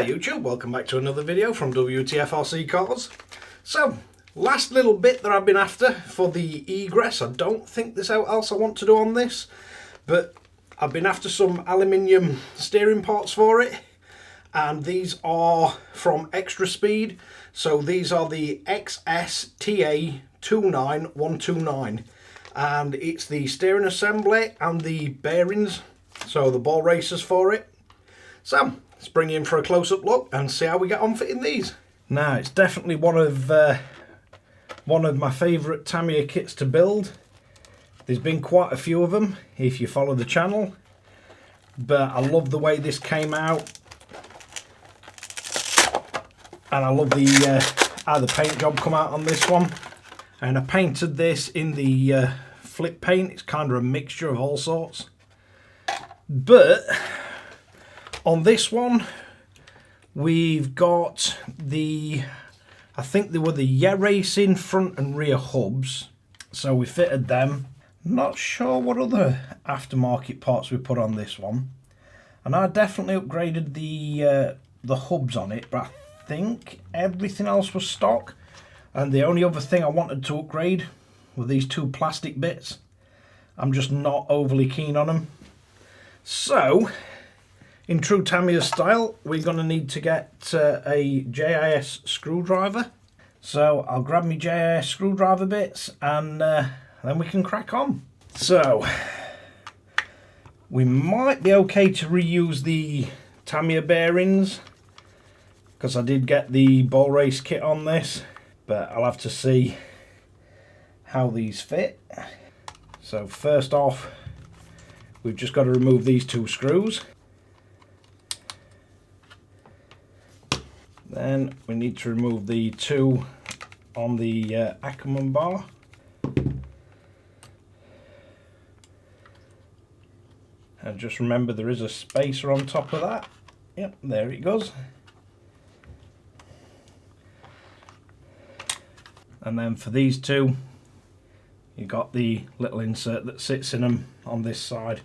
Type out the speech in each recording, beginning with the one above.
Hi YouTube, welcome back to another video from Wtf Rc Cars. So, last little bit that I've been after for the Egress. I don't think there's anything else I want to do on this, but I've been after some aluminium steering parts for it, and these are from Xtra Speed. So these are the XS-TA29129, and it's the steering assembly and the bearings, so the ball racers for it. So let's bring you in for a close-up look and see how we get on fitting these. Now, it's definitely one of my favourite Tamiya kits to build. There's been quite a few of them if you follow the channel, but I love the way this came out, and I love how the paint job come out on this one. And I painted this in the flip paint. It's kind of a mixture of all sorts, but on this one, we've got I think they were the Racing front and rear hubs, so we fitted them. Not sure what other aftermarket parts we put on this one, and I definitely upgraded the hubs on it, but I think everything else was stock, and the only other thing I wanted to upgrade were these two plastic bits. I'm just not overly keen on them. So in true Tamiya style, we're going to need to get a JIS screwdriver. So I'll grab my JIS screwdriver bits, and then we can crack on. So we might be okay to reuse the Tamiya bearings, because I did get the ball race kit on this, but I'll have to see how these fit. So first off, we've just got to remove these two screws. Then we need to remove the two on the Ackerman bar. And just remember, there is a spacer on top of that. Yep, there it goes. And then for these two, you got the little insert that sits in them on this side.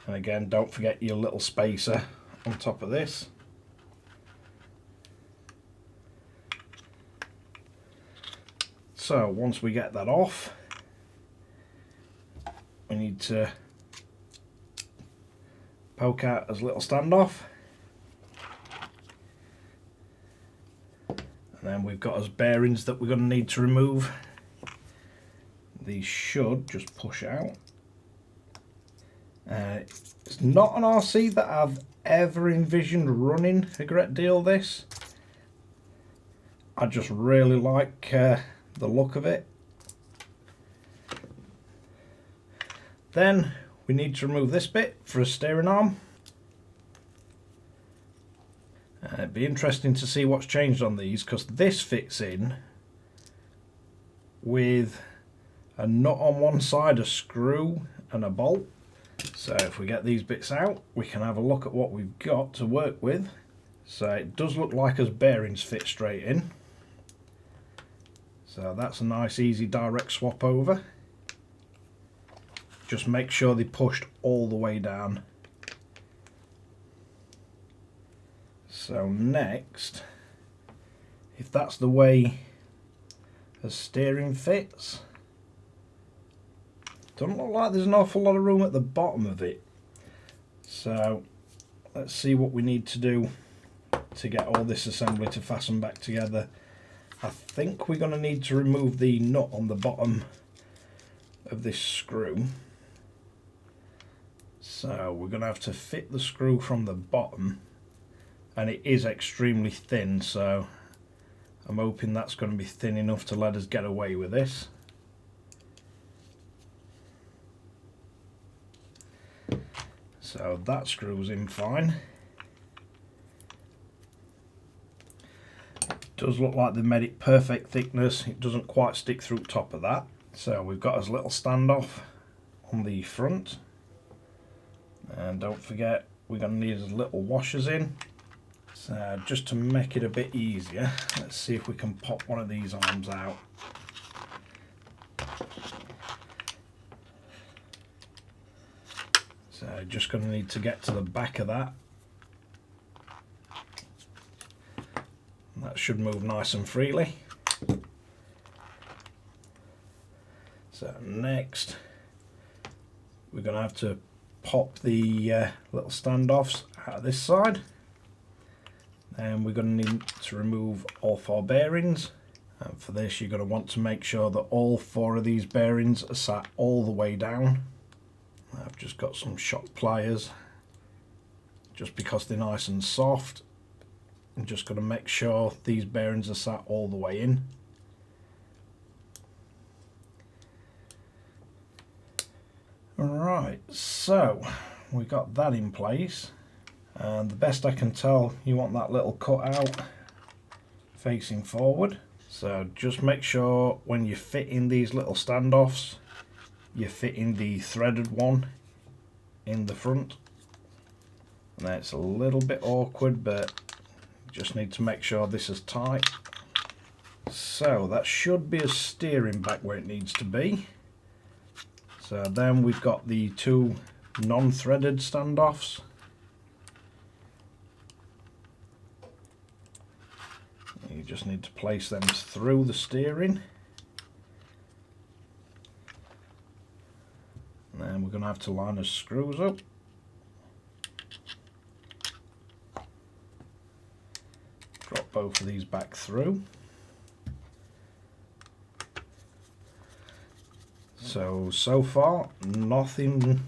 And again, don't forget your little spacer on top of this. So once we get that off, we need to poke out as little standoff. And then we've got us bearings that we're going to need to remove. These should just push out. It's not an RC that I've ever envisioned running a great deal this. I just really like the look of it. Then we need to remove this bit for a steering arm. It'd be interesting to see what's changed on these, because this fits in with a nut on one side, a screw and a bolt. So if we get these bits out, we can have a look at what we've got to work with. So it does look like as bearings fit straight in. So that's a nice easy direct swap over. Just make sure they pushed all the way down. So next, if that's the way a steering fits, doesn't look like there's an awful lot of room at the bottom of it. So let's see what we need to do to get all this assembly to fasten back together. I think we're going to need to remove the nut on the bottom of this screw. So we're going to have to fit the screw from the bottom, and it is extremely thin, so I'm hoping that's going to be thin enough to let us get away with this. So that screws in fine. It does look like they made it perfect thickness. It doesn't quite stick through top of that. So we've got us a little standoff on the front. And don't forget, we're going to need us little washers in. So just to make it a bit easier, let's see if we can pop one of these arms out. just going to need to get to the back of that. That should move nice and freely. So next we're going to have to pop the little standoffs out of this side, and we're going to need to remove all 4 bearings. And for this you're going to want to make sure that all 4 of these bearings are sat all the way down. I've just got some shock pliers just because they're nice and soft. I'm just going to make sure these bearings are sat all the way in. Alright, so we got that in place, and the best I can tell, you want that little cutout facing forward. So just make sure when you fit in these little standoffs, you fit in the threaded one in the front. Now it's a little bit awkward, but you just need to make sure this is tight. So that should be a steering back where it needs to be. So then we've got the 2 non-threaded standoffs. You just need to place them through the steering. And then we're going to have to line the screws up. Drop both of these back through. So far nothing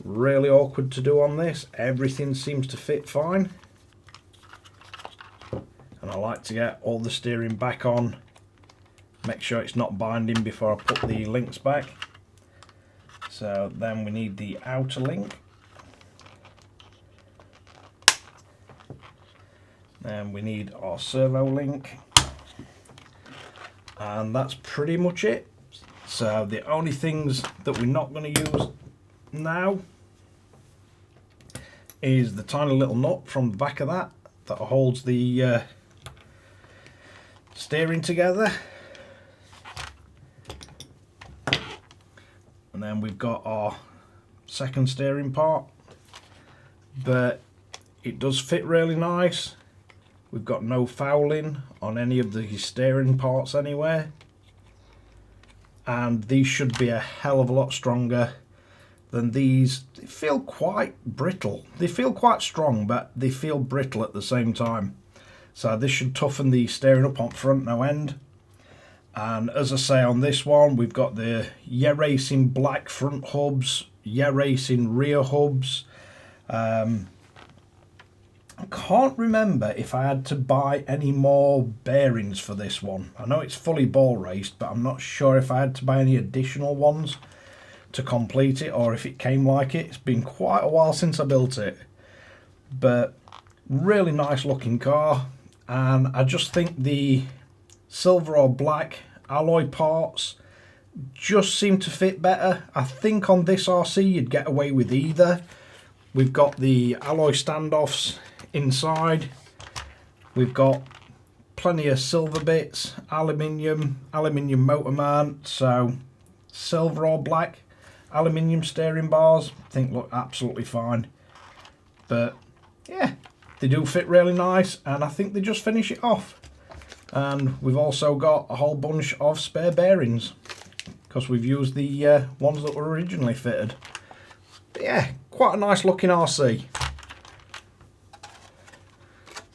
really awkward to do on this. Everything seems to fit fine, and I like to get all the steering back on, make sure it's not binding before I put the links back. So then we need the outer link, then we need our servo link, and that's pretty much it. So the only things that we're not going to use now is the tiny little nut from the back of that holds the steering together. And then we've got our second steering part, but it does fit really nice. We've got no fouling on any of the steering parts anywhere. And these should be a hell of a lot stronger than these. They feel quite brittle. They feel quite strong, but they feel brittle at the same time. So this should toughen the steering up on front, no end. And as I say, on this one, we've got the Yeah Racing black front hubs, Yeah Racing rear hubs. I can't remember if I had to buy any more bearings for this one. I know it's fully ball raced, but I'm not sure if I had to buy any additional ones to complete it, or if it came like it. It's been quite a while since I built it, but really nice looking car. And I just think the silver or black alloy parts just seem to fit better. I think on this RC you'd get away with either. We've got the alloy standoffs inside, we've got plenty of silver bits, aluminium motor mount, so silver or black aluminium steering bars I think look absolutely fine. But yeah, they do fit really nice, and I think they just finish it off. And we've also got a whole bunch of spare bearings because we've used the ones that were originally fitted. But yeah, quite a nice looking RC.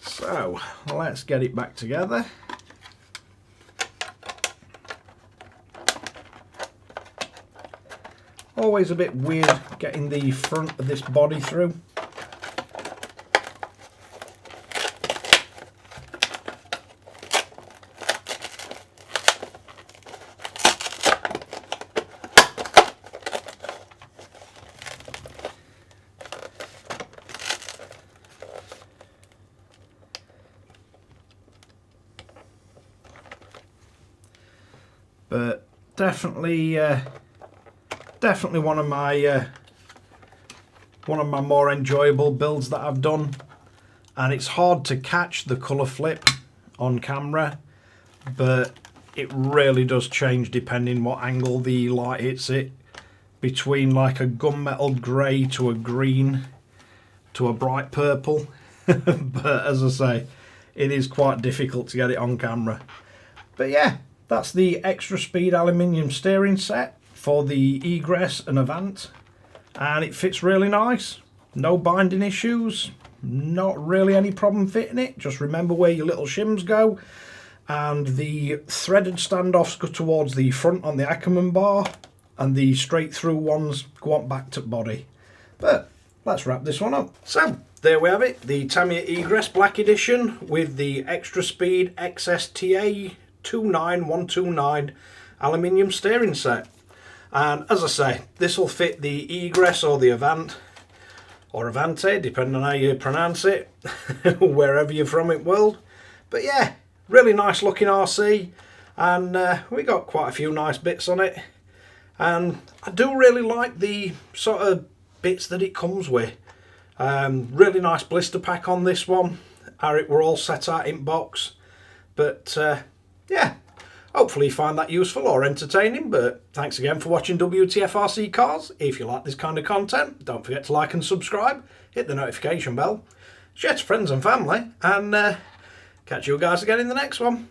So let's get it back together. Always a bit weird getting the front of this body through. But definitely one of my more enjoyable builds that I've done, and it's hard to catch the colour flip on camera, but it really does change depending what angle the light hits it between like a gunmetal grey to a green to a bright purple. But as I say, it is quite difficult to get it on camera. But yeah, that's the extra speed aluminium steering set for the Egress and Avante, and it fits really nice. No binding issues, not really any problem fitting it. Just remember where your little shims go, and the threaded standoffs go towards the front on the Ackerman bar, and the straight through ones go on back to body. But let's wrap this one up. So there we have it, the Tamiya Egress Black Edition with the extra speed XS-TA29129 aluminium steering set. And as I say, this will fit the Egress or the Avante, or Avante, depending on how you pronounce it, wherever you're from in the world. But yeah, really nice looking RC, and we got quite a few nice bits on it. And I do really like the sort of bits that it comes with. Really nice blister pack on this one. It were all set out in box. But yeah, hopefully you find that useful or entertaining. But thanks again for watching Wtf Rc Cars. If you like this kind of content, don't forget to like and subscribe. Hit the notification bell. Share to friends and family. And catch you guys again in the next one.